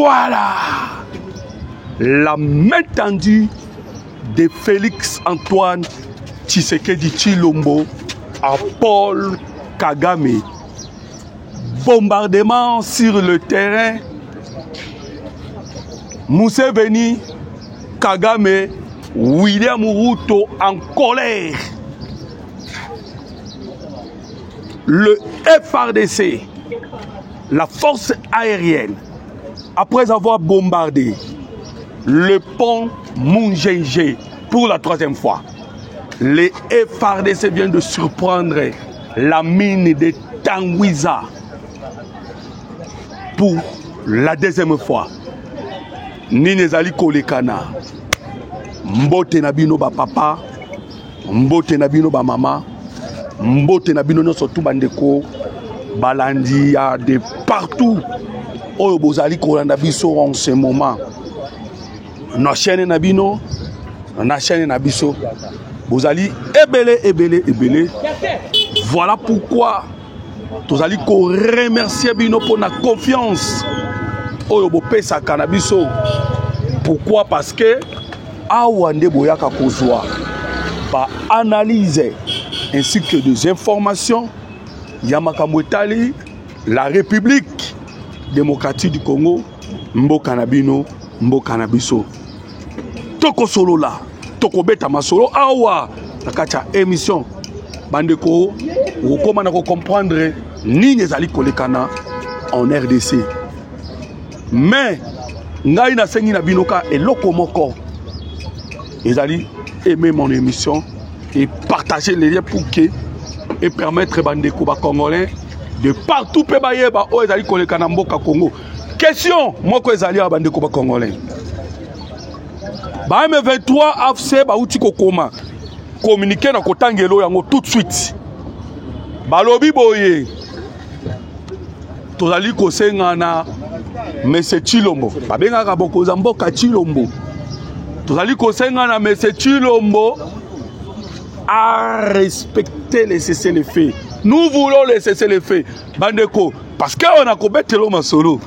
Voilà la main tendue de Félix Antoine Tshisekedi Tshilombo à Paul Kagame. Bombardement sur le terrain. Museveni, Kagame, William Ruto en colère. Le FARDC, la force aérienne, après avoir bombardé le pont Mungenge pour la 3e fois, les FARDC viennent de surprendre la mine de Tangwiza pour la 2e fois. Ninezali kolekana, mbote nabino ba papa, mbote nabino ba mama, mbote nabino no surtout bandeko, balandi ya de partout. Oyo bozali kolanda biso en ce moment. Na chaîne nabino, na chaîne nabiso, bozali ebele. Voilà pourquoi tozali ko remercier bino pour la confiance. Oyo bopesa kanabiso. Pourquoi? Parce que awande boyaka kozwa par analyse ainsi que des informations Yamakambo Etali, la République démocratique du Congo, mboka nabino, mboka nabiso. Toko solo la, toko beta masolo awa nakacha émission bandeko okoma na ko comprendre nini ezali kolekana en RDC. Mais ngai na sengi na binoka eloko moko ezali aimer mon émission et partager les liens pour que et permettre bandeko ba congolais de partout pe bayeba o ezali kolekana mboka Congo. Question moko ezali ya bandeko ba congolais. Ba M23 AFC ba uti kokoma communiquer na kotangelo yango tout de suite. Balobi boye tozali kosenga na Monsieur Tshilombo, babengaka bokoza mboka Tshilombo. Tozali kosenga na Monsieur Tshilombo à respecter les cessez-le-feu. Nous voulons les cessez-le-feu. Bandeko, parce qu'on a kobetelo masolo.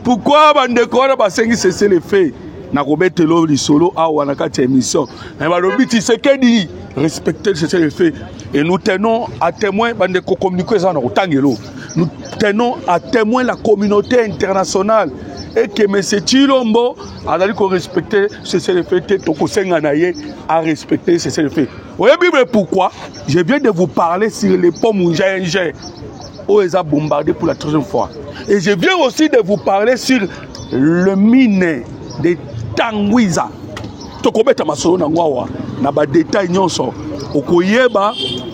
Pourquoi bandeko on a basengi cessez-le-feu? Na kobetelo li solo awa na kati émission. Mais balobi Tshisekedi respecter le cessez-le-feu. Et nous tenons à témoin bandeko communiquer ça na kotangelo. Nous tenons à témoin la communauté internationale et que M. Tshilombo a dit qu'on respectait ce cessez-le-feu, à respecter ce cessez-le-feu. Vous voyez pourquoi je viens de vous parler sur les ponts Mungenge où ils ont bombardé pour la 3e fois. Et je viens aussi de vous parler sur le mine de Tangwiza.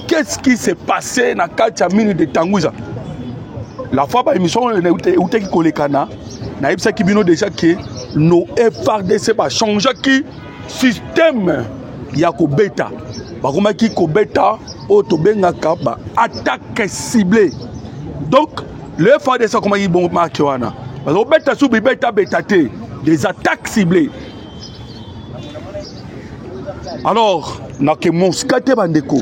Qu'est-ce qui s'est passé dans la mine de Tangwiza? La fois par émission, on a eu kolekana, na ibsa kibino déjà que nos FARDC va changer qui système yako beta. Ba koma ki ko beta o to bengaka ba attaque ciblée. Donc le FARDC comment il bon marqué wana. Ba ko beta sou beta té des attaques ciblées. Alors, na ke monskate bandeko,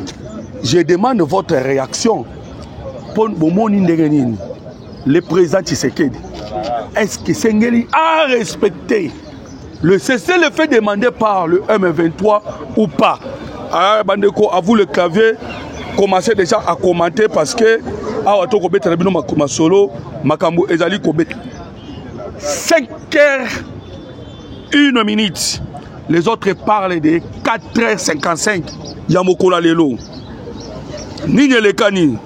je demande votre réaction pour bomoni ndengenini. Le président Tshisekedi, est-ce que Sengeli a respecté le cessez-le-feu demandé par le M23 ou pas? Ah, bandeko, à vous le clavier, commencez déjà à commenter parce que awato ko beta bino makoma solo makambo ezali ko beta 5h01. Les autres parlent de 4h55. Yamokola lelo. Nigne le kani.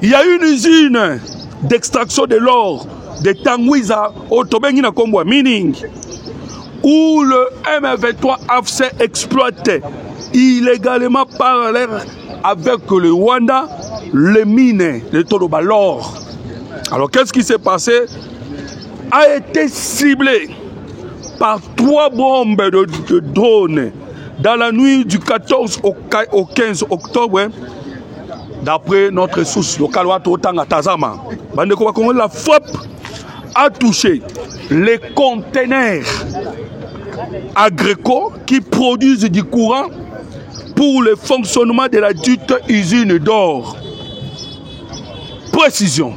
Il y a une usine d'extraction de l'or de Tangwiza au Tobengina Kombo Mining où le M23 AFC exploite illégalement parallèle avec le Rwanda les mines de Toloba l'or. Alors qu'est-ce qui s'est passé? a été ciblé par 3 bombes de drones dans la nuit du 14 au 15 octobre, d'après notre source locale, la frappe a touché les conteneurs agricoles qui produisent du courant pour le fonctionnement de la dite usine d'or. Précision.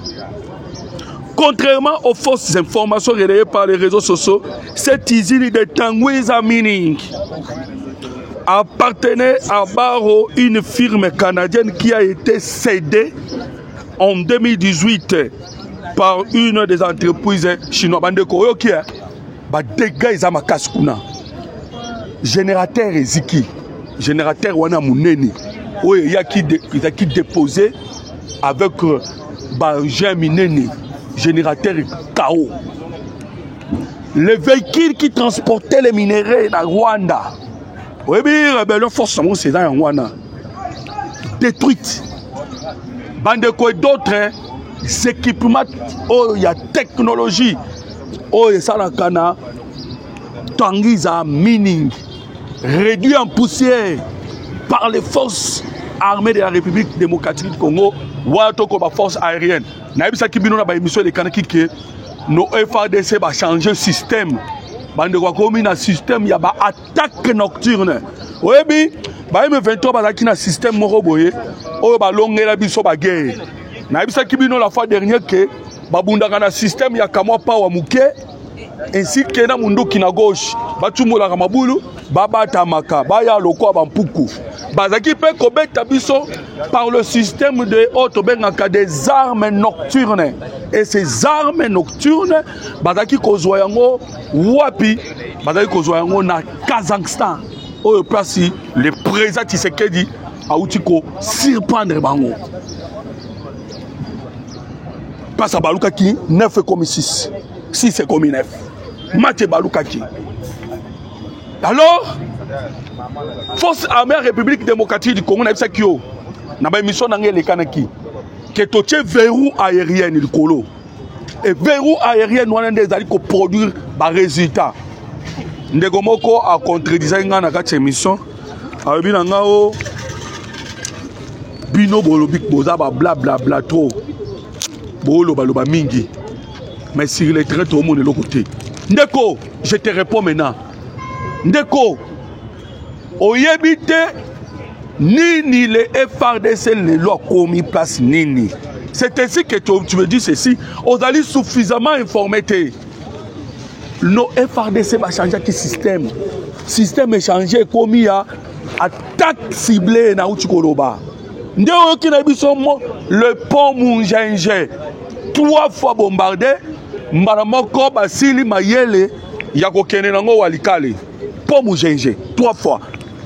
Contrairement aux fausses informations relayées par les réseaux sociaux, cette usine de Tangwiza Mining appartenait à Barro, une firme canadienne qui a été cédée en 2018 par une des entreprises chinoises. Générateur Eziki, générateur Wana Mouneni, il y a qui déposé avec Jean Mineni, générateur KO. Les véhicules qui transportaient les minéraux dans Rwanda, oui, rébellion forcément c'est dans Rwanda, détruite. Bandeko et d'autres équipements, il y a technologie, il y a Salakana, Tangiza Mining, réduit en poussière par les forces armées de la République démocratique du Congo, ou la force aérienne. Naïbisa Kibino na ba émission de Kanaki que nos FARDC va changer système. Bande kwa komi na système ya ba attaque nocturne. Oyebi ba M23 ba na système moko boye oyo ba longela biso ba guerre. Naïbisa Kibino la fois dernière que ba bundaka na système ya kamwa pa wa muke ainsi que na munduki na gauche batumula kamabulu babata maka baya loko bampuku bazaki pe kobeta biso par le système de autobengaka des armes nocturnes, et ces armes nocturnes bazaki kozwa yango wapi bazaki kozwa yango na Kazakhstan oyo place le président Tshisekedi auti ko surprendre bango passe à balukaki 9,6 6,9 Mathieu Balukaki. Alors, Force armée République démocratique du Congo n'a pas eu une mission dans les Kanaki. Que tout verrou aérien du Colo. Et verrou aérien nous avons des alliés qui produisent des résultats. Ndegomoko a contredisé dans cette émission. Avec Binangao, Bino Bolobik Boza, bla bla bla trop. Bolo Baloba Mingi. Mais sur les traits, tout le monde est de l'autre côté. Ndeko, je te réponds maintenant. Ndeko, oyebite nini les FARDC les lois commis place nini. C'est ainsi que tu me dis ceci. Aux alliés suffisamment informés. Nos FARDC va changer qui système. Système est changé comme il y a attaque ciblée na Uchikoloba. Ndeko qui n'a le pont Mungenje 3 fois bombardé. Maramoko basili mayele yako kene nango walikale pour Mungenje 3 fois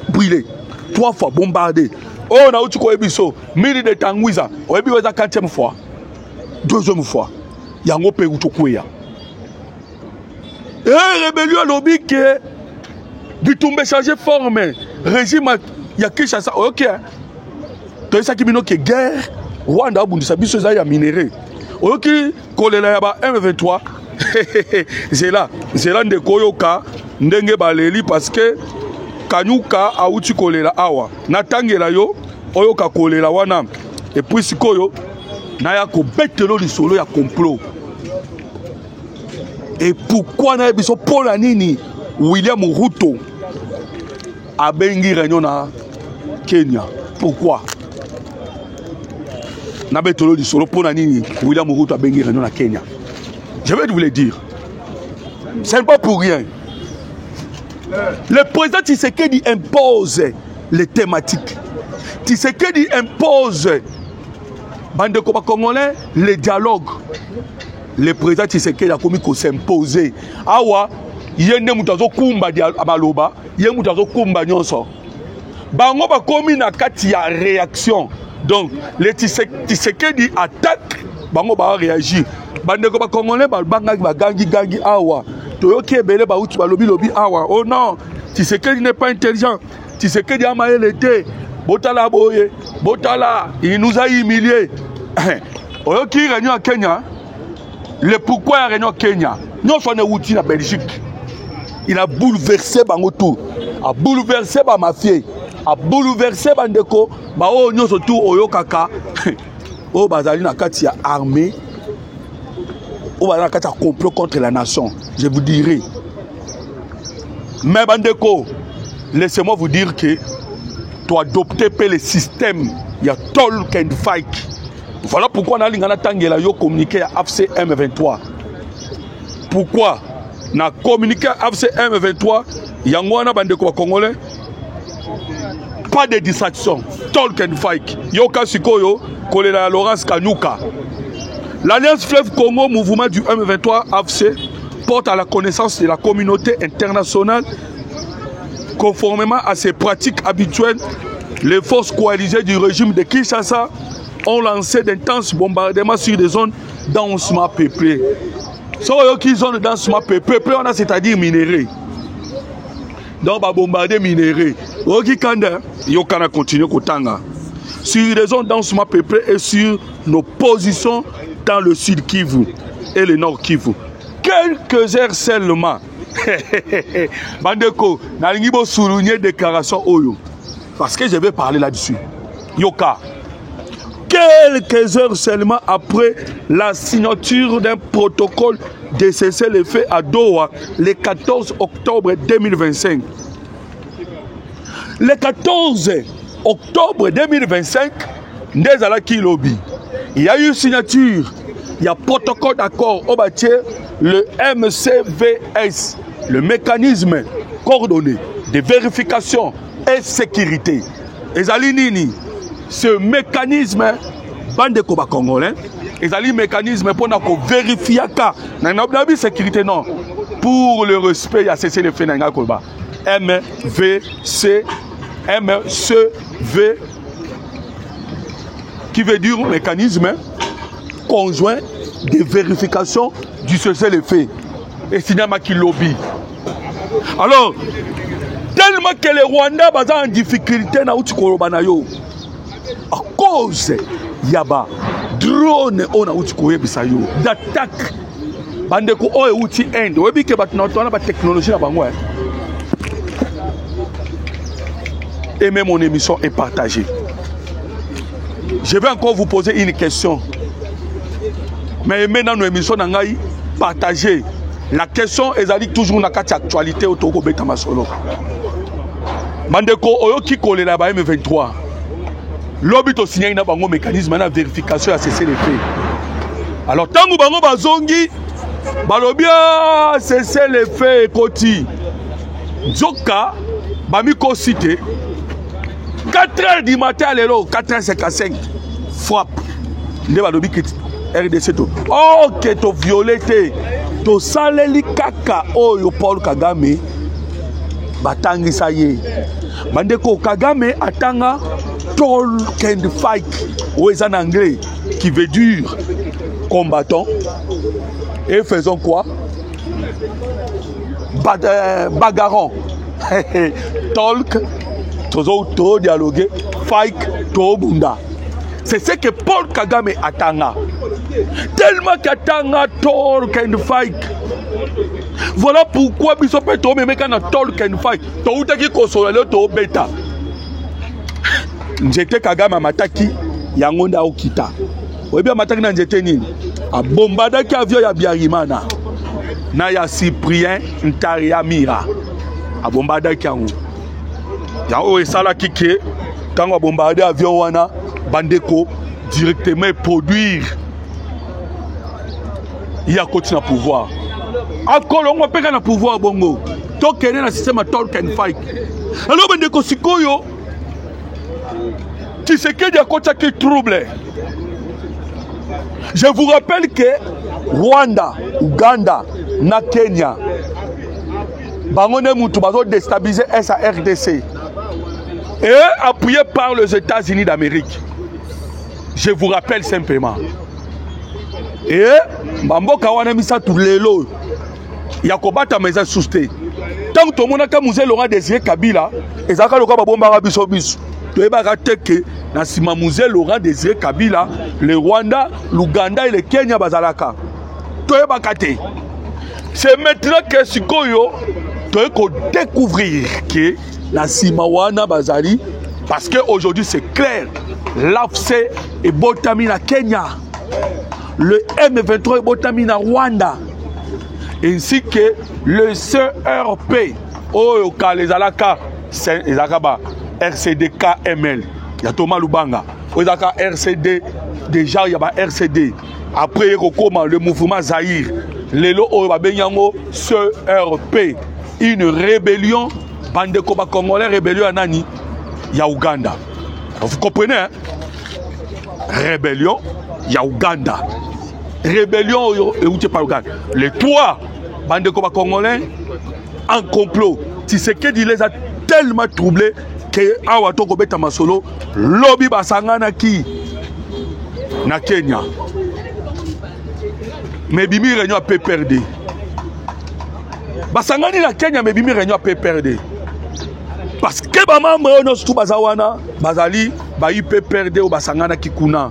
brûlé 3 fois bombardé. Oh na uti ko ebiso mili de Tangwiza oyebi weza 4e fois 2e fois yango pe utokuya rébellion lobby que bitumbe changer forme régime ya Kinshasa OK to ça qui bino que guerre Rwanda bundisa biso za ya minéraux OK kolela ya ba M23 c'est là de koyoka ndenge baleli parce que kanyuka auti kolela awa natangela yo oyoka kolela wana et puis sikoyo na ya ko betelo lisolo ya complot. Et pourquoi na biso pona nini William Ruto a bengi réunion na Kenya? Pourquoi na betelo lisolo pona nini William Ruto a bengi réunion na Kenya? Je vais vous le dire. Ce n'est pas pour rien. Le président Tshisekedi impose les thématiques. Tshisekedi impose bande de Congolais les dialogues. Le président Tshisekedi a commis qu'on s'imposer. Awa, yende mutazo kumba di abaloba, yende mutazo kumba nyonso. Bango ba commis na kati ya réaction. Donc, le Tshisekedi attaque, bango ba réagir. Bande ko ba Congolais ba gangi awa. Toyoki ebele ba uti ba lobi awa. Oh non, Tshisekedi n'est pas intelligent. Tshisekedi a maillé l'été. Botala boye, Botala, il nous a humiliés. Oyoki réunion à Kenya. Le pourquoi ya réunion Kenya. Nous sommes outil na Belgique. Il a bouleversé bango tout. A bouleversé ba mafia. A bouleversé bandeko. Ba o nyo surtout oyo kaka. O bazali na kati ya armée. O bazali na kati ya complot contre la nation. Je vous dirai. Mais bandeko, laissez-moi vous dire que tu adoptes le système. Il y a talk and fight. Voilà pourquoi on a l'ingana tangela yo communiqué à AFC M23. Pourquoi na communiqué à AFC M23 yangwana bandeko congolais pas de distraction. Talk and fight. Yo kasikoyo kolela Laurence Kanyuka. L'Alliance Fleuve Congo, mouvement du M23 AFC, porte à la connaissance de la communauté internationale. Conformément à ses pratiques habituelles, les forces coalisées du régime de Kinshasa ont lancé d'intenses bombardements sur des zones densément peuplées. Sur les zones densément peuplées, on a c'est-à-dire minéraux. Donc, on va bombarder minéraux. On va continuer sur les zones densément peuplées et sur nos positions dans le sud Kivu et le nord Kivu. Quelques heures seulement. Bandeko, nalingi bo souligner déclaration oyo. Parce que je vais parler là-dessus. Yoka. Quelques heures seulement après la signature d'un protocole de cessez-le-feu à Doha le 14 octobre 2025. Le 14 octobre 2025, Ndezala Kilobi. Il y a eu une signature, il y a protocole d'accord au bâti, le MCVS, le mécanisme coordonné de vérification et sécurité. Et Zalinini, ce mécanisme, bande de Koba Congolais, et Zali mécanisme pour vérifier la sécurité, non, pour le respect, il y a cessé le fait dans Koba. MCV, qui veut dire mécanisme conjoint de vérification du cessez-le-feu. Et finalement qui lobby. Alors, tellement que les Rwandais sont en difficulté à cause y a ba drone on a d'attaque. Bandeko o outil end. Webi ke batna ba technologie na bango. Et même mon émission est partagée. Je vais encore vous poser une question. Mais maintenant, nos émissions n'ont pas partagé. La question est toujours dans l'actualité au Togo Beta Masolo. Mandeko, oyo qui colle la M23. L'obit au signé un mécanisme de vérification à cesser les faits. Alors, tant que bango bazongi, balobia cesser les faits koti. Djoka, bamiko cité. 4h du matin, 4h55, frappe. Ne va pas RDC. Oh, que tu violeté. Tu saleli kaka. Oh, yo Paul Kagame. Batangi sa ye. Bandeko Kagame atanga talk and fight. Ou est en anglais. Qui veut dire combattant. Et faisons quoi? Bagarrant. Talk. Toujours dialoguer, fight, to bunda. C'est ce que Paul Kagame attend. Tellement qu'attend talk and fight. Voilà pourquoi Bishop Eto me meka na talk and fight. To utaki konsolelo to beta. Njete Kagame mataki yangonda okita. Webia mataki na njete nini? A bombada ki avion ya Biarimana. Na ya Cyprien Ntaria Mira. A bombada ki yango. Yango esala kike tango bombarder avion wana bandeko directement produire il y a continué à pouvoir encore on peut na pouvoir bongo to kene na système talk and fight alors bandeko sikoyo tu sais que dia kota qui trouble. Je vous rappelle que Rwanda, Uganda na Kenya bangone mutu bazo déstabiliser SARDC et appuyé par les États-Unis d'Amérique. Je vous rappelle simplement. Et Bamboka wana misa tout lelo. Yakobata meza souste. Tant que tout le monde a musé Laurent Désiré Kabila, et ça loka ba bomba biso biso. To eba rateke na sima musé Laurent Désiré Kabila, le Rwanda, l'Ouganda et le Kenya bazalaka. C'est maintenant que Sikoyo doit découvrir que la Simawana Bazali, parce qu'aujourd'hui c'est clair, l'AFC est botami na Kenya, le M23 est botami na Rwanda, ainsi que le CRP, les Alaka, RCD KML, il y a Thomas Lubanga, RCD, déjà il y a RCD, après le mouvement Zahir. Lelo Obabenyango CRP, une rébellion, bande koba congolais, rébellion à Nani, ya Ouganda. Vous comprenez, hein? Rébellion, ya Ouganda. Rébellion, et où tu parles Ouganda. Les trois, bande koba congolais, en complot. Tshisekedi les a tellement troublés que Awato Kobeta Masolo, lobby basangana ki na Kenya. Mais bimi réunion a peu perdu. Basangani la Kenya mais bimi réunion a peu perdu. Parce que ba membre no stu bazawana bazali ba y peut perdre au basangana kikuna.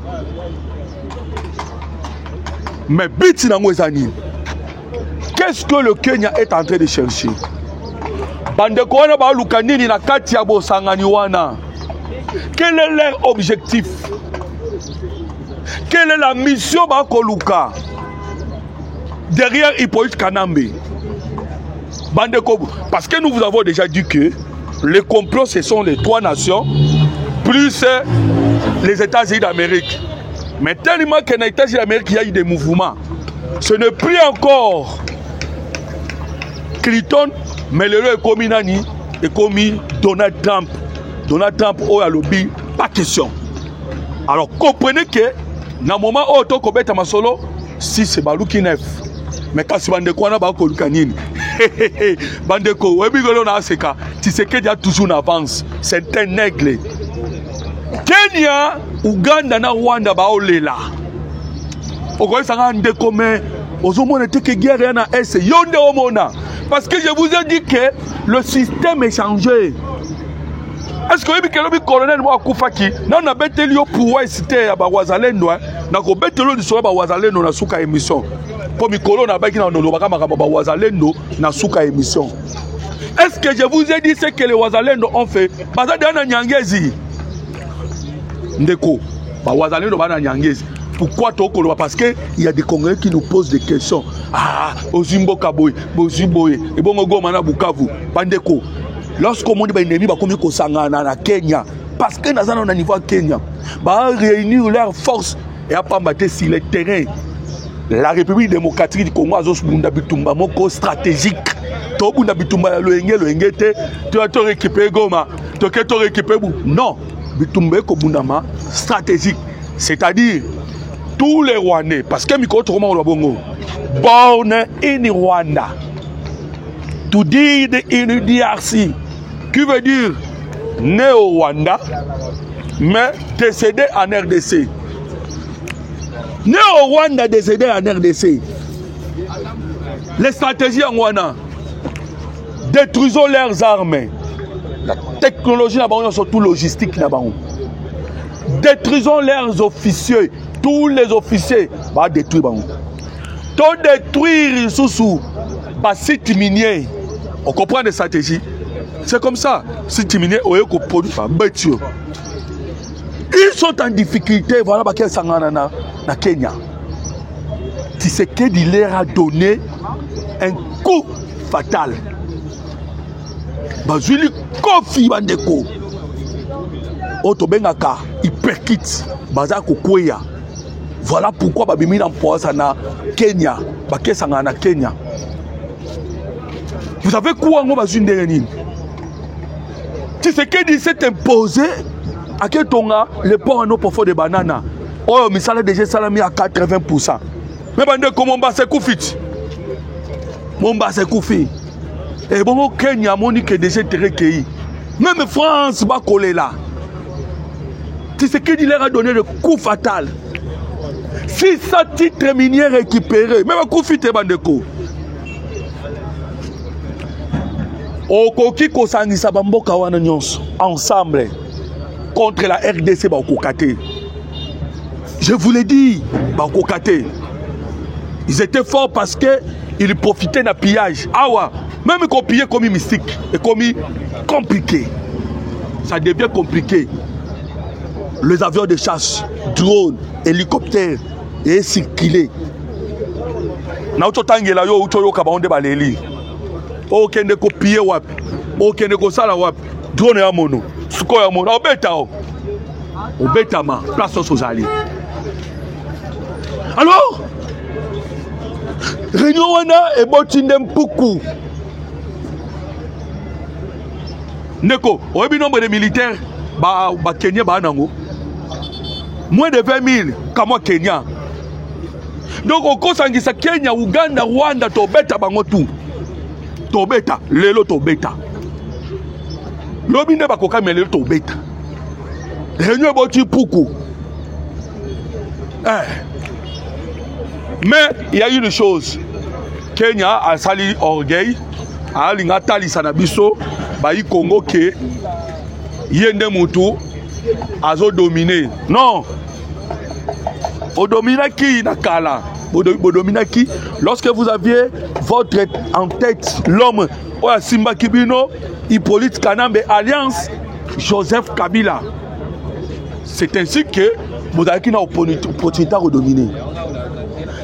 Mais biti na ngwezani. Qu'est-ce que le Kenya est en train de chercher? Bande ko wana ba lukanini na kati ya bosangani wana. Quel est leur objectif? Quelle est la mission ba ko luka? Derrière Hippolyte Kanambe, parce que nous vous avons déjà dit que les complots, ce sont les trois nations, plus les États-Unis d'Amérique. Mais tellement que dans les États-Unis d'Amérique, il y a eu des mouvements. Ce n'est plus encore Clinton, mais le lieu est commis Nani, est commis Donald Trump. Donald Trump, oh, a lobby, pas question. Alors comprenez que, dans le moment où on a fait Masolo, si c'est Balouki Neuf. Mais quand c'est Bandeko, on a pas de Bandeko, Webigolo na Aseka, Tshisekedi a toujours une avance. C'est un aigle. Kenya, Ouganda, na Rwanda, ba olela. Okoye sanga ndeko mais ozomona te que guerre na est yonde omona. Parce que je vous ai dit que le système est changé. Est-ce que le colonel moi Koufaki, non na beteli yo pouvoir citer ya ba wazalendo, na ko betelo di so ba wazalendo na suka émission. Pour Mikolo na baki na nolobaka makaba ba wazalendo na suka émission. Est-ce que je vous ai dit ce que les wazalendo ont fait? Parce que na Nyangezi. Ndeko, ba wazalendo ba na Nyangezi. Pourquoi Tokolo? Parce que il y a des Congolais qui nous posent des questions. Ah, Ozimbo Kaboy, Bozimboye, et bon Gomana Bukavu, Bandeko. Lorsqu'on dit que les ennemis sont na Kenya, parce que nous sommes au niveau de Kenya, ils vont réunir leurs forces et à combattre sur le terrain. La République démocratique du Congo a un stratégique. Tu as récupéré Goma, tu as récupéré. Non, Bitumba est stratégique. C'est-à-dire, tous les Rwandais, parce que Mikolo Touroma Bongo, born in Rwanda, to dire in DRC, qui veut dire né au Rwanda, mais décédé en RDC. Né au Rwanda, décédé en RDC. Les stratégies en Rwanda, détruisons leurs armes. La technologie là-bas, surtout logistique là-bas. Détruisons leurs officiers. Tous les officiers vont détruire. Tout détruire sous les sites miniers. On comprend les stratégies. C'est comme ça. Sites miniers, on peut produire. Ils sont en difficulté. Voilà pourquoi ils sont en Kenya. Tshisekedi leur a donné un coup fatal. Bazuli Kofi Bandeko. Otobengaka, il percute. Bazako Kweya. Voilà pourquoi Babimi n'empoise na Kenya. Bakesanga na Kenya. Vous savez quoi on va une Tshisekedi s'est imposé à quel tonga le port en eau profond de banana. Oh, mais ça l'a déjà salami à 80%. Mais Bandeko, mon bas c'est Koufit. Mon bas c'est Koufi. Et bon, au Kenya, Monique est déjà très recueilli. Même France va coller là. Tshisekedi leur a donné le coup fatal. 600 titres miniers récupérés. Même un coup fit Bandeko. Okoki kosangisa bamboka wana nyonso ensemble contre la RDC ba okokate. Je vous l'ai dit, ba okokate. Ils étaient forts parce qu'ils profitaient d'un pillage. Ah ouais, même qu'on pillait comme mystique et comme compliqué. Ça devient compliqué. Les avions de chasse, drones, hélicoptères, et circuler. Naototangela yo uto yo kabaonde baleli. Okende ko piller wapi. Okende ko sala wapi. Drone ya mono. Suko ya mono. Obeta o. Obeta ma. Place sozali. Alors, réunion wana e botinde mpuku. Neko, oyebi nombre de militaires ba Kenya ba nango. Moins de 20 000 comme Kenya. Donc au Kosangisa Kenya, Uganda, Rwanda, Tobeta bango tout. Tobeta, lelo Tobeta. Lobine bakoka mais lelo Tobeta. Réunion boti puku. Mais il y a une chose. Kenya a sali orgueil. A linga tali sanabiso. Bayi Congo ke. Yende mutu. Azo dominer. Non. Bodomina qui nakala. Bodomina qui. Lorsque vous aviez votre en tête l'homme Oya Simba Kibino, Hippolyte Kanambe, Alliance, Joseph Kabila. C'est ainsi que vous avez une opportunité à redominer.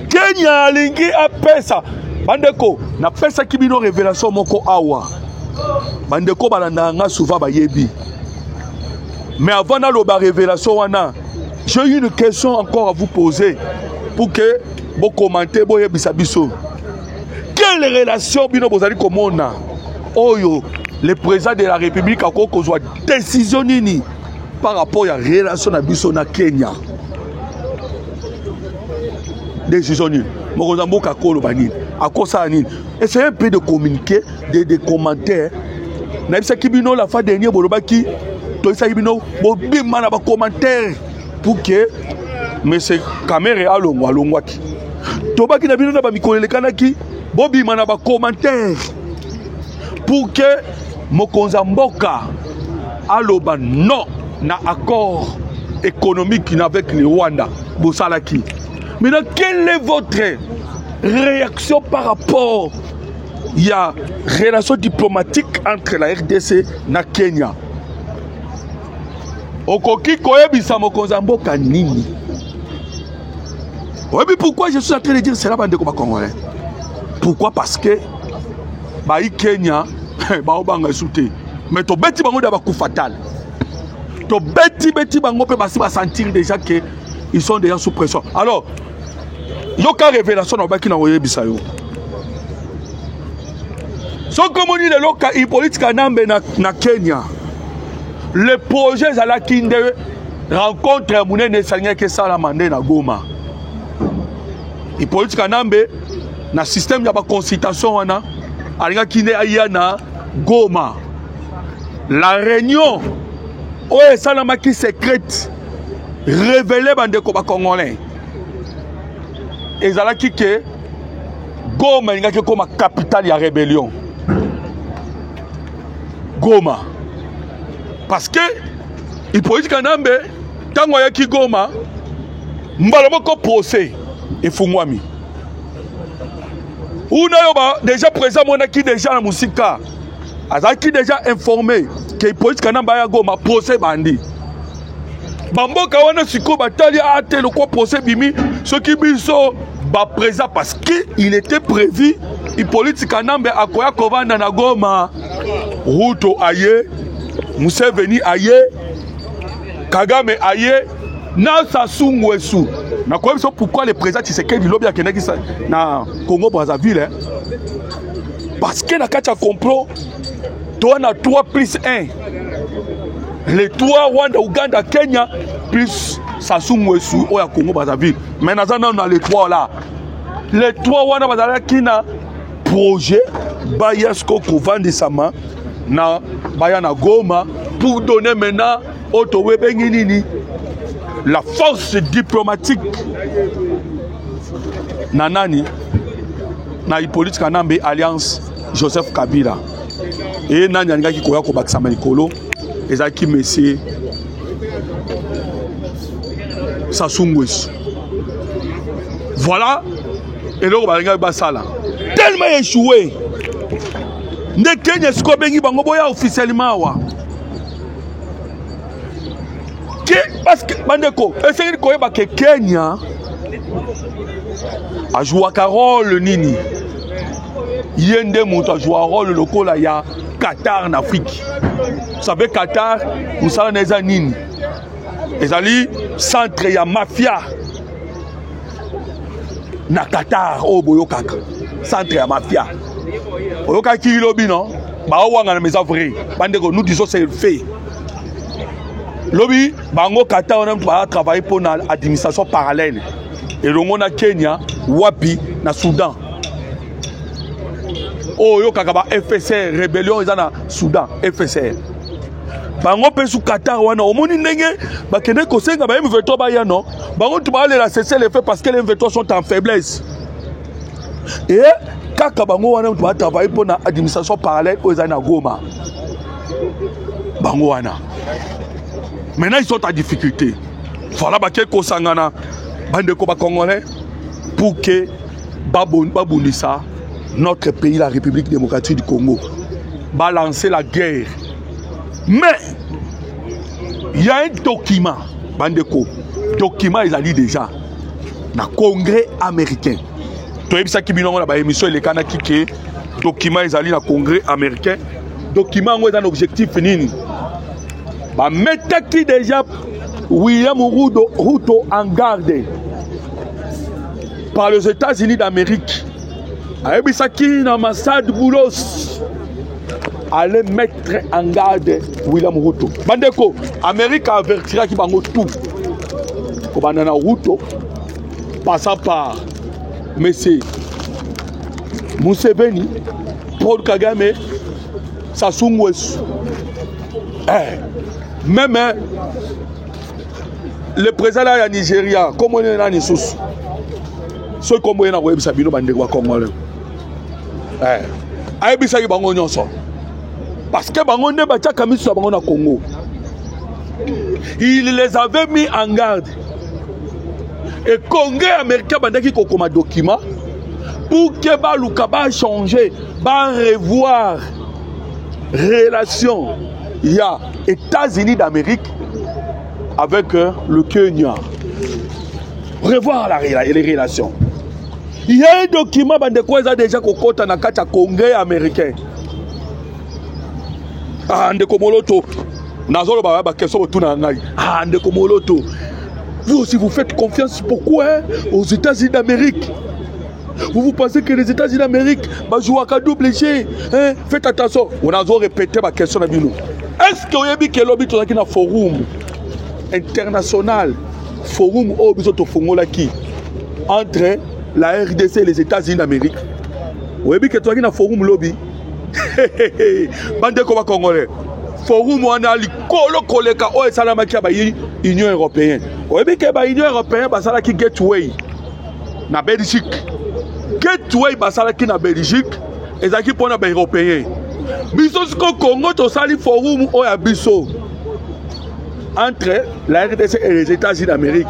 Kenya lingi apesa. Bandeko, na pesa Kibino révélation moko awa. Bandeko balanda nga souvent bayebi. Mais avant d'aller à la révélation, j'ai une question encore à vous poser pour que vous commentez. Quelle relation vous avez comme on a? Le président de la République a une décision par rapport à la relation de Kenya. Décision. Essayez un peu de communiquer, de commentaires. La fois dernière, commentaire pour que M. Kamere alongwaki. Tobaki na bino na ba mikolele kanaki bobi mana ba commentaire pour que Mokonza Mboka aloba non na accord économique avec le Rwanda Bosalaki. Maintenant, quelle est votre réaction par rapport il y a relation diplomatique entre la RDC et la Kenya? Okoki koyebisa Mokonza Mboka nini? Oui, mais pourquoi je suis en train de dire cela bande comme Congolais? Pourquoi? Parce que Baï Kenya baobanga souté. Mais to beti bango da coup fatal. To beti bango peut pas sentir déjà que ils sont déjà sous pression. Alors, yoka révélation na baki na oyebisa yo. So comme dit le loka Hippolyte Kanambe na Kenya. Le projet Zala Kinde rencontre Mounene Sanya que ça la mandé na Goma. Hippolyte Kanambe na système ya ba consultation wana alinga Kinde aya na Goma. La réunion oye salamaki secrète révélée bande ko ba congolais. Ezalaki ke Goma inga ke comme capitale ya rébellion. Goma. Parce que Hippolyte Kanambe tango ya ki Goma mbala moko procès et fungwami. Una yoba déjà présent mona ki déjà na musika. Azaki déjà informé que Hippolyte Kanambe ya Goma procès bandi. Bamboka wana siko batali ate le quoi procès bimi ce qui biso ba présent parce que il était prévu Hippolyte Kanambe akoya kovanda na Goma. Ruto aye, Museveni aye, Kagame aye, na Sassou Nguesso. Na quoi pourquoi le président Tshisekedi lobby a kenaki na Congo Brazzaville? Parce que na kacha complot, toi na 3 plus 1. Les 3 Rwanda, Uganda, Kenya plus Sassou Nguesso au Congo Brazzaville. Mais on a les 3 là. Les 3 Rwanda Brazzaville qui na projet Bayasko Kovandi Sama na Bayana Goma pour donner maintenant au Towebenginini la force diplomatique Nanani na Hippolyte Kanambe Alliance Joseph Kabila et Nanyanga qui koya ko bakisama likolo ezaki monsieur Sassou Nguesso. Voilà eloko balinga basala tellement échoué nde Kenya siko bengi bango boya officiellement wa parce que bandeko essayez de koyeba que Kenya a joué un rôle nini yende moto a joué un rôle lokola ya Qatar en Afrique. Vous savez Qatar vous savez neza nini ezali centre ya mafia na Qatar o boyokaka centre ya mafia oyokaki lobi non ba wanga na mesa vrai bandeko nous disons c'est fait lobby bango Qatar on va travailler pour une administration parallèle et longo na Kenya wapi na Soudan oh yo kaka ba FSR rébellion ezana Soudan FSR bango pe sous Qatar wana omoni ndenge ba kende ko senga ba M23 ba ya non bango tu ba aller la cesser les faits parce que les M23 sont en faiblesse et kaka bango wana tu va travailler pour une administration parallèle aux ezana Goma bango wana. Maintenant, ils sont en difficulté. Voilà, quelques sangana, bande ko ba congolais, pour que Babunisa, notre pays, la République démocratique du Congo, va lancer la guerre. Mais, il y a un document, bande ko, document, ils ont dit déjà, dans le Congrès américain. Tu as vu ça qui est dans l'émission, les Kanaki, document, ils ont dit dans le Congrès américain, document, ils ont un objectif fini. Bah, mettez déjà William Ruto en garde par les États-Unis d'Amérique. Avec ça qui dans Massad Boulos allez mettre en garde William Ruto. Bandeko, Amérique avertira qui bango tout. Banana Ruto passant par Monsieur Museveni, Paul Kagame, Sassou Nguesso. Même le président de Nigeria, comme on est dans les sous, ceux comme on est dans le Sabino Bandegwa Congolais. Aïbisa Bango Nyonso. Parce que Bango ne bat pas Kamis sur Bango na Congo. Il les avait mis en garde. Et Congrès américain Bandaki Kokoma document pour que Baluka changer, revoir relation. Il y a États-Unis d'Amérique avec le Kenya. Revoir les relations. Il y a un document qui a déjà kokota na kata Congrès américain. Ah, ndeko moloto. Nazolo ba ba question tuna ngai. Ah, ndeko moloto. Vous aussi vous faites confiance pourquoi aux États-Unis d'Amérique? Vous pensez que les États-Unis d'Amérique jouent à double jeu? Faites attention. On a répété ma question à nous. Est-ce que vous avez que l'objet dans un forum international, forum entre la RDC et les États-Unis d'Amérique? Vous avez que tu as un forum lobby? Bande comme Congolais. Forum où on a l'Union européenne. Vous avez que l'Union européenne est qui gateway na Belgique. Gateway est na Belgique et qui pour les Européens. Biso siko Congo to sali forum o ya biso entre la RDC et les États-Unis d'Amérique.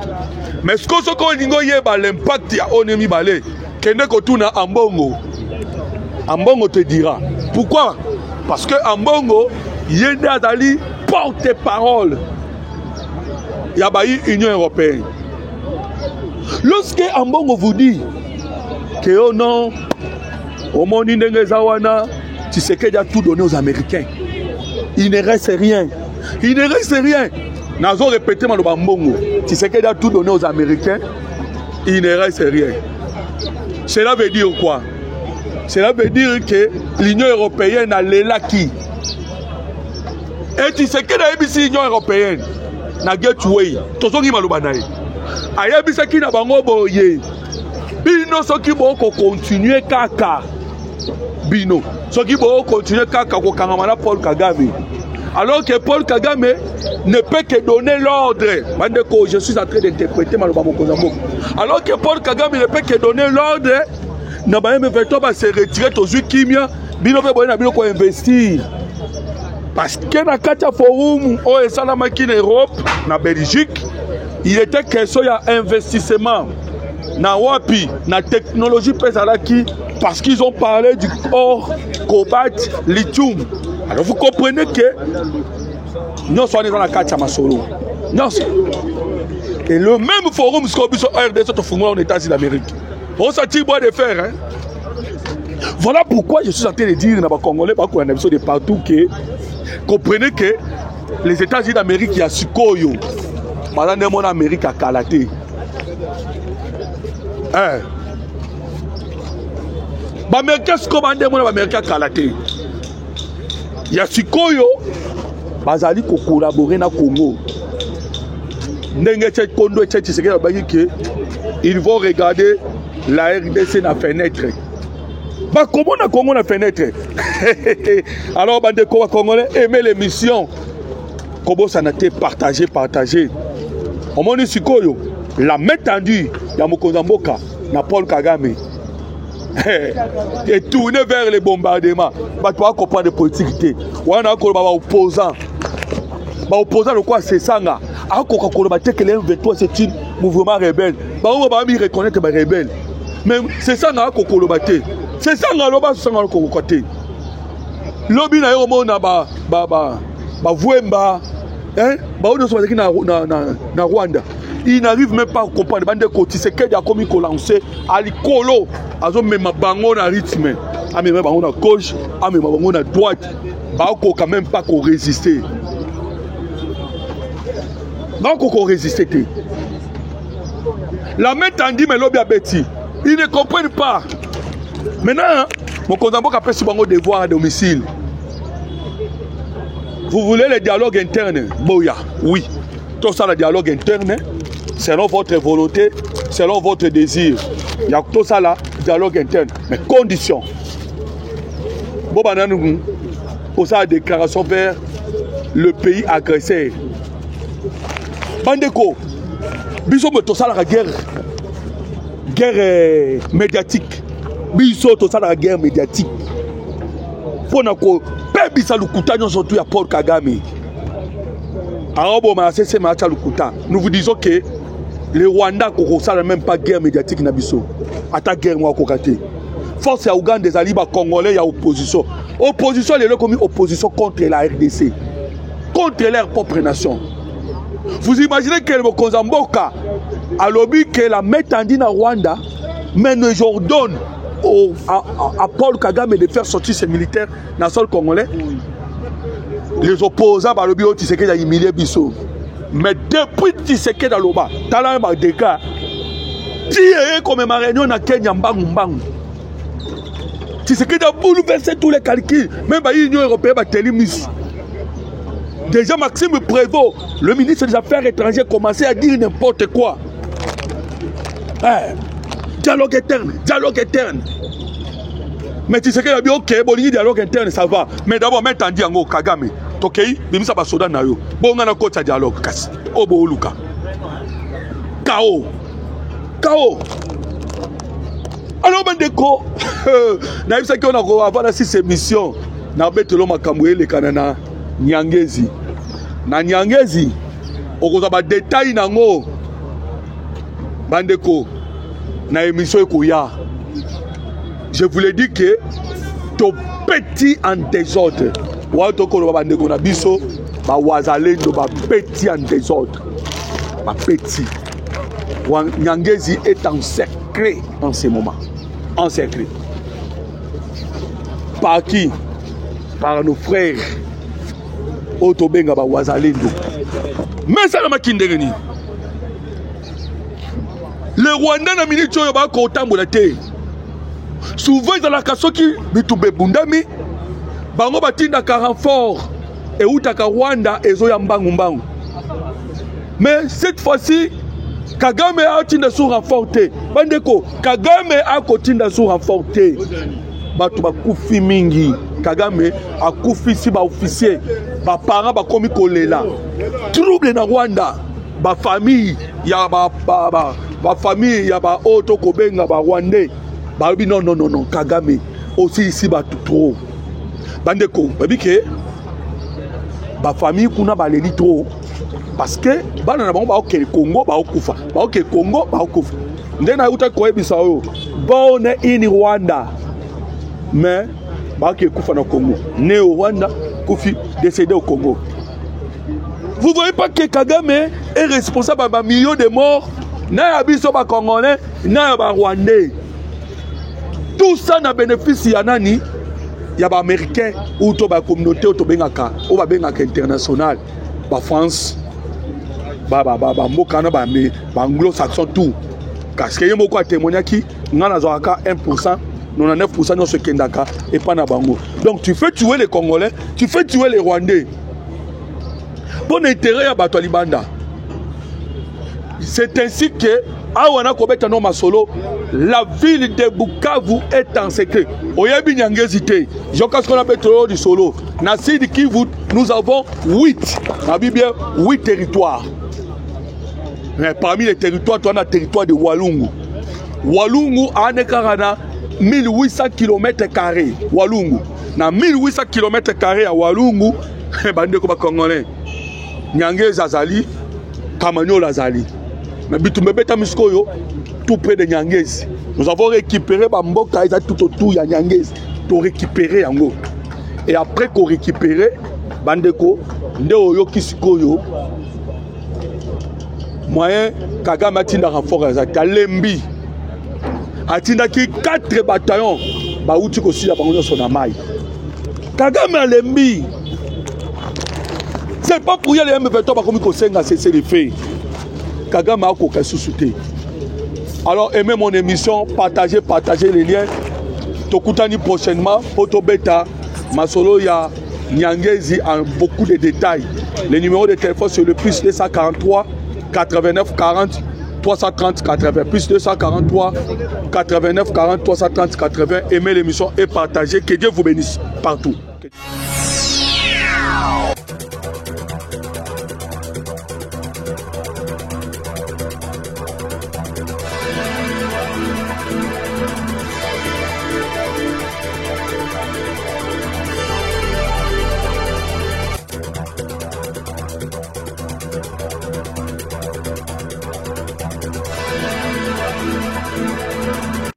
Mais ce que soko lingo yeba l'impact ya onemi balé kende ko tuna Ambongo. Ambongo te dira. Pourquoi? Parce que Ambongo yende azali porte-parole ya ba Union européenne. Lorsque Ambongo vous dit que oh non au monde ndenge zawana Tshisekedi a tout donné aux Américains. Il ne reste rien. Il ne reste rien. Nazo répété Maloba Mbongo. Tshisekedi a tout donné aux Américains. Il ne reste rien. Cela veut dire quoi? Cela veut dire que l'Union européenne a l'élaki. Et Tshisekedi a ébissé l'Union européenne. Na gateway. Tozoki Maloba nae. A ébissé qui na bango boye. Bino soki boko continuer kaka. Bino. Ce qui va continuer à Paul Kagame. Alors que Paul Kagame ne peut que donner l'ordre. Je suis en train d'interpréter alors que Paul Kagame ne peut que donner l'ordre. M23 va se retirer aux Kimia. Bino va investir. Parce que dans le forum où est en Europe, en Belgique, il était question d'investissement. na wapi na technologie qui parce qu'ils ont parlé du or cobalt lithium. Alors vous comprenez que nous sommes dans la carte à Masolo. Et le même forum Scobiso RDC aux États-Unis d'Amérique. On s'attire bois de fer. Hein? Voilà pourquoi je suis en train de dire aux Congolais de partout que comprenez que les États-Unis d'Amérique, il y a Sukoyo. Madame mon Amérique a calaté. Hein? L'Amérique a calaté. Il y a Sukoyo. Bazali ko collaborer na Congo. Ils vont regarder la RDC na fenêtre. Bah comment on a Congo na fenêtre? Alors bande Congolais aimer l'émission. Comment ça n'a été partagé. On m'a dit Sikoyo, la main tendue, il y a Mokozamboka, na Paul Kagame. Et tourner vers les bombardements. Bah tu vas comprendre de politique. On a encore opposant. Opposant de quoi c'est ça là. Alors qu'on que les M23 c'est un mouvement rebelle. Bah on va reconnaître que c'est rebelle. Mais c'est ça là qu'on colobaté. C'est ça là là c'est ça là qu'on côté. Lobby na yo mona ba Vuemba hein ba on soit na Rwanda. Il n'arrive même pas à comprendre bande côté c'est que il a commis qu'on lancer à l'icolo azo même bango na rythme. A même bango na gauche, a même bango na droite. Ba ko quand même pas qu'on résister. Donc on résiste. La main tendue mais l'objet Betty. Ils ne comprennent pas. Maintenant, mon condamné a pris son devoir à domicile. Vous voulez le dialogue interne? Boya, oui. Tout ça le dialogue interne, selon votre volonté, selon votre désir. Il y a tout ça là, dialogue interne. Mais condition. Bon, nous pour ça la déclaration vers le pays agresseur. Bandeko, biso me tosa la guerre médiatique. Biso tosa la guerre médiatique. Pour nako pebisa lukuta nyo surtout ya Paul Kagame. Arobo ma c'est macha lukuta. Nous vous disons que les Rwanda ko ça même pas guerre médiatique na biso. Ata guerre moi ko katé. Force ya Ouganda des aliba congolais ya opposition. Opposition les commis opposition contre la RDC. Contre leur propre nation. Vous imaginez que le Kozamboka a lobby que la main tendue en Rwanda, mais ne ordonne à Paul Kagame de faire sortir ses militaires dans le sol congolais. Les opposants à lobby Tshisekedi a humilié Bisso. Mais depuis Tshisekedi a loba, talent ma dégâts. Tié comme ma réunion na Kenya mbang. Tshisekedi a bouleversé tous les calculs. Même l'Union européenne a télémis. Déjà Maxime Prévost, le ministre des Affaires étrangères, commençait à dire n'importe quoi. Dialogue interne. Mais tu sais qu'il a dit ok, bon, dialogue interne, ça va. Mais d'abord, maintenant, dit en Kagame, ok, mais ça va soda na yo. Bon, on a un dialogue, kasi. Obo Luka. K.O. Alors, Bandeko, na yebisa qu'on a avant la 6 émissions, na betelo makamwe le kanana. Nyangezi. Na Nyangezi, okoza ba détail nango. Bandeko, na émission ekoya. Je vous l'ai dit que ton petit en désordre. Wa toko ba bandeko na biso, ba wazalendo ba petit en désordre. Ba petit. Nyangezi est en secret en ce moment. En secret. Par qui? Par nos frères. Otobenga ba wazalendo. Mais ça na makindengeni. Le Rwanda na minute oyo ba ko tambola te. Souvent dans la kasoki bitube bundami bango batinda ka renfort et utaka Rwanda ezo ya mbangu. Mais cette fois-ci Kagame a tinda sous renfort te. Bandeko Kagame a kotinda sous renfort te. Batu bakufi mingi. Kagame a kufi si ba officier. Ba parents ba komi kolela. Trouble na Rwanda. Ba famille ya ba famille ya ba auto kobenga ba Rwandais. Ba bi non Kagame aussi ici ba tout trop. Bandeko babi ke ba famille kuna ba leli trop parce que bana na bango ba okele Congo ba okufa. Ba okele Congo ba okufa. ndena uta koyebisa oyo born in Rwanda mais baki kufa na Congo, né au Rwanda, Koufi décédé au Congo. Vous voyez pas que Kagame est responsable de millions de morts, na yabiso ba Congolais, na ba Rwandais. Tout ça na bénéfice ya nani? Ya ba Américain ou to ba communauté ou to bengaka, ou ba bengaka international, ba France, ba mbokana ba anglo-saxon tout. Parce que yemo ko témoigner qui ngana zoaka 1%, 99% non ce kendaka et pas na bango. Donc tu fais tuer les Congolais, tu fais tuer les Rwandais. Bon intérêt à Bato Libanda. C'est ainsi que Awana Kobeta no Masolo, la ville de Bukavu est en secret. Oyebi Nyangezite, Jokas qu'on appelle du solo. Nassid Kivu, nous avons 8. La Bible 8 territoires. Mais parmi les territoires, tu as un territoire de Walungu. Walungu a 1800 km². Walungu. Na 1800 km² à Walungu, bande ko ba Congolais. Nyangezi azali, Kamanyola azali. Mais bitumebeta miskoyo tout près de Nyangezi. Nous avons récupéré Bamboka ils a tout autour ya Nyangezi. Pour récupérer yango. Et après qu'on récupérer bandeko nde oyo kisikoyo moyen Kagame atinda renfort azata lembi. Atinda ki 4 bataillons ba uti ko sila bango so na mai. Kagame alembi. C'est pas pour y aller M23 bah comme Kosenga c'est les faits. Kagame a aucun sous-souté. Alors aimez mon émission, partagez les liens. Tokutani prochainement, Poto Beta, Masolo ya Nyangezi en beaucoup de détails. Le numéro de téléphone c'est le plus 243 89 40 330 80 plus 243 89 40 330 80. Aimez l'émission et partagez. Que Dieu vous bénisse partout.